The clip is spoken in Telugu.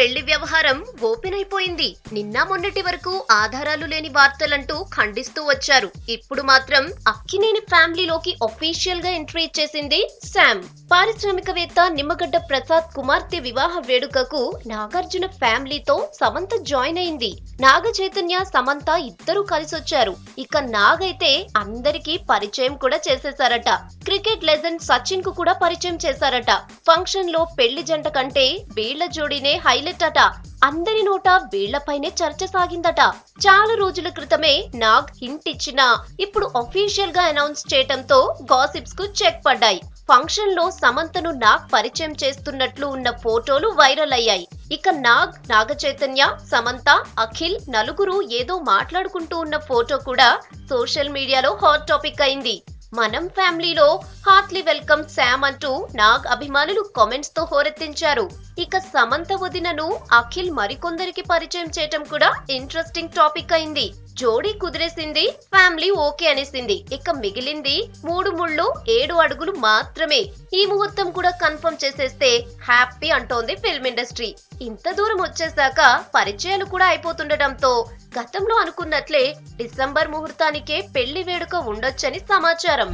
పెళ్లి వ్యవహారం ఓపెన్ అయిపోయింది. నిన్న మొన్నటి వరకు ఆధారాలు లేని వార్తలంటూ ఖండిస్తూ వచ్చారు. ఇప్పుడు మాత్రం అక్కినేని ఫ్యామిలీలోకి అఫీషియల్ గా ఎంట్రీ ఇచ్చేసింది శామ్. పారిశ్రామికవేత్త నిమ్మగడ్డ ప్రసాద్ కుమార్తె వివాహ వేడుకకు నాగార్జున ఫ్యామిలీతో సమంత జాయిన్ అయింది. నాగ చైతన్య, సమంత ఇద్దరు కలిసొచ్చారు. ఇక నాగైతే అందరికీ పరిచయం కూడా చేసేశారట. క్రికెట్ లెజెండ్ సచిన్ కు కూడా పరిచయం చేశారట. ఫంక్షన్ లో పెళ్లి జంట కంటే వీళ్ల జోడీనే హైలైట్ అట. అందరి నోట వీళ్లపైనే చర్చ సాగిందట. చాలా రోజుల క్రితమే నాగ్ హింట్ ఇచ్చినా ఇప్పుడు అఫీషియల్ గా అనౌన్స్ చేయటంతో గాసిప్స్ కు చెక్ పడ్డాయి. ఫంక్షన్ లో సమంతను నాగ్ పరిచయం చేస్తున్నట్లు ఉన్న ఫోటోలు వైరల్ అయ్యాయి. ఇక నాగ్, నాగ చైతన్య, సమంత, అఖిల్ నలుగురు ఏదో మాట్లాడుకుంటూ ఉన్న ఫోటో కూడా సోషల్ మీడియాలో హాట్ టాపిక్ అయింది. మనం ఫ్యామిలీలో హార్ట్లీ వెల్కమ్ శామ్ అంటూ నాగ్ అభిమానులు కామెంట్స్ తో హోరెత్తించారు. ఇక సమంత వదినను అఖిల్ మరికొందరికి పరిచయం చేయటం కూడా ఇంట్రెస్టింగ్ టాపిక్ అయింది. జోడీ కుదిరేసింది, ఫ్యామిలీ ఓకే అనేసింది. ఇక మిగిలింది 3 ముళ్ళు 7 అడుగులు మాత్రమే. ఈ ముహూర్తం కూడా కన్ఫర్మ్ చేసేస్తే హ్యాపీ అంటోంది ఫిల్మ్ ఇండస్ట్రీ. ఇంత దూరం వచ్చేసాక పరిచయాలు కూడా అయిపోతుండటంతో గతంలో అనుకున్నట్లే డిసెంబర్ ముహూర్తానికే పెళ్లి వేడుక ఉండొచ్చని సమాచారం.